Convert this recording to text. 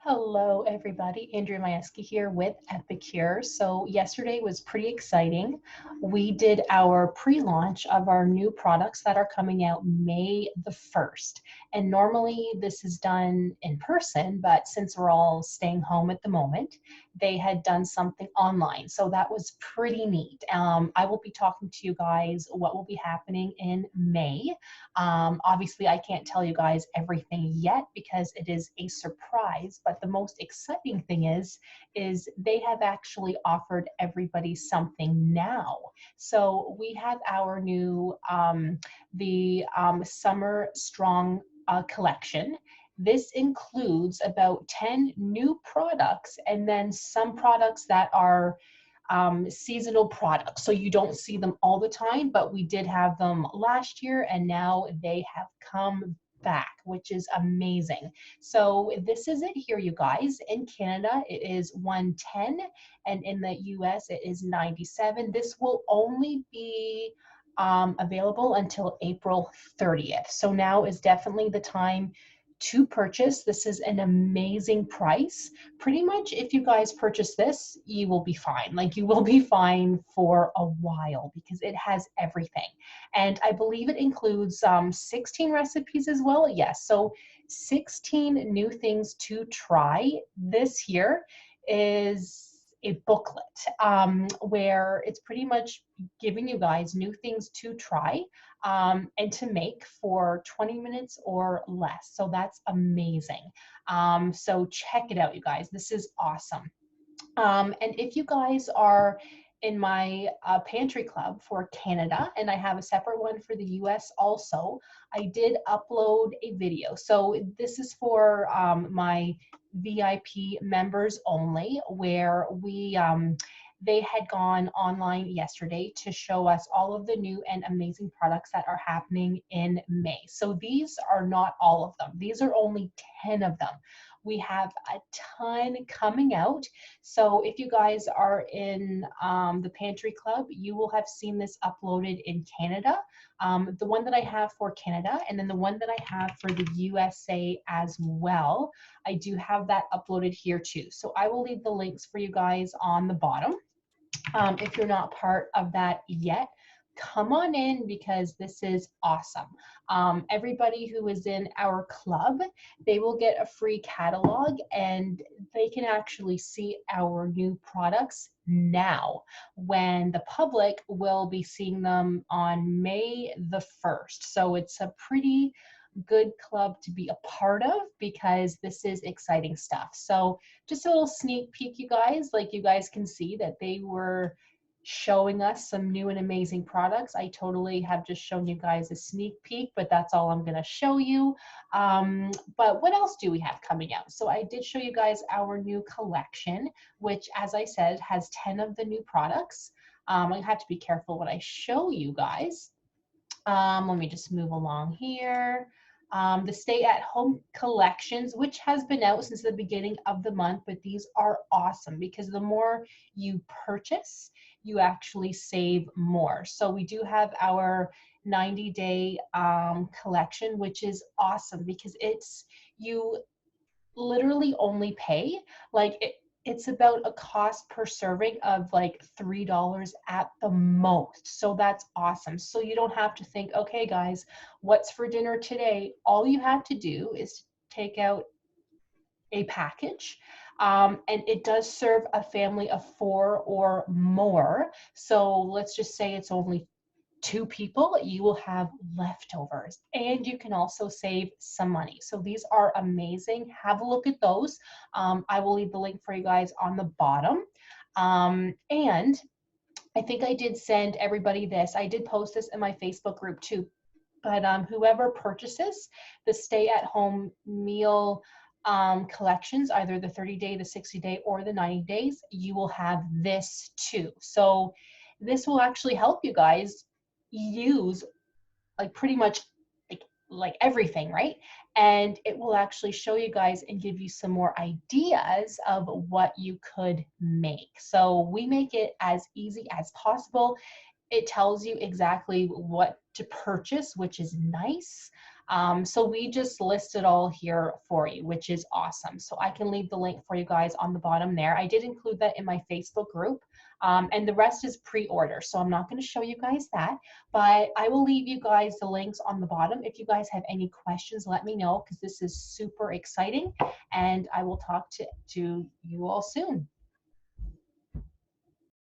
Hello, everybody. Andrea Majewski here with Epicure. So yesterday was pretty exciting. We did our pre-launch of our new products that are coming out May the 1st. And normally this is done in person, but since we're all staying home at the moment, they had done something online. So that was pretty neat. I will be talking to you guys what will be happening in May. Obviously, I can't tell you guys everything yet because it is a surprise, but the most exciting thing is they have actually offered everybody something now. So we have our new, Summer Strong collection. This includes about 10 new products and then some products that are seasonal products. So you don't see them all the time, but we did have them last year and now they have come back, which is amazing. So this is it here, you guys. In Canada, it is 110 and in the US, it is 97. This will only be available until April 30th. So now is definitely the time to purchase. This is an amazing price. Pretty much if you guys purchase this, you will be fine. Like you will be fine for a while because it has everything. And I believe it includes 16 recipes as well. Yes, so 16 new things to try. This here is a booklet where it's pretty much giving you guys new things to try and to make for 20 minutes or less. So that's amazing. So check it out, you guys. This is awesome. And if you guys are in my pantry club for Canada, and I have a separate one for the US also, I did upload a video. So this is for my VIP members only, where they had gone online yesterday to show us all of the new and amazing products that are happening in May. So these are not all of them. These are only 10 of them. We have a ton coming out. So if you guys are in the Pantry Club, you will have seen this uploaded in Canada. The one that I have for Canada, and then the one that I have for the USA as well. I do have that uploaded here too. So I will leave the links for you guys on the bottom. If you're not part of that yet, come on in because this is awesome. Everybody who is in our club, they will get a free catalog and they can actually see our new products now when the public will be seeing them on May the 1st. So it's a pretty good club to be a part of because this is exciting stuff. So just a little sneak peek, you guys, like you guys can see that they were showing us some new and amazing products. I totally have just shown you guys a sneak peek, but that's all I'm going to show you. But what else do we have coming out? So I did show you guys our new collection, which, as I said, has 10 of the new products. I have to be careful what I show you guys. Let me just move along here. The Stay at Home collections, which has been out since the beginning of the month, but these are awesome because the more you purchase, you actually save more. So we do have our 90-day collection, which is awesome because you literally only pay it's about a cost per serving of like $3 at the most. So that's awesome. So you don't have to think, okay, guys, what's for dinner today? All you have to do is take out a package. And it does serve a family of 4 or more. So let's just say it's only 2 people, you will have leftovers and you can also save some money. So these are amazing. Have a look at those. I will leave the link for you guys on the bottom. And I think I did send everybody this. I did post this in my Facebook group too. But whoever purchases the stay at home meal collections, either the 30-day, the 60-day, or the 90 days, you will have this too. So this will actually help you guys use like pretty much like everything, right? And it will actually show you guys and give you some more ideas of what you could make. So we make it as easy as possible. It tells you exactly what to purchase, which is nice. So we just list it all here for you, which is awesome. So I can leave the link for you guys on the bottom there. I did include that in my Facebook group, and the rest is pre-order. So I'm not going to show you guys that, but I will leave you guys the links on the bottom. If you guys have any questions, let me know, because this is super exciting, and I will talk to you all soon.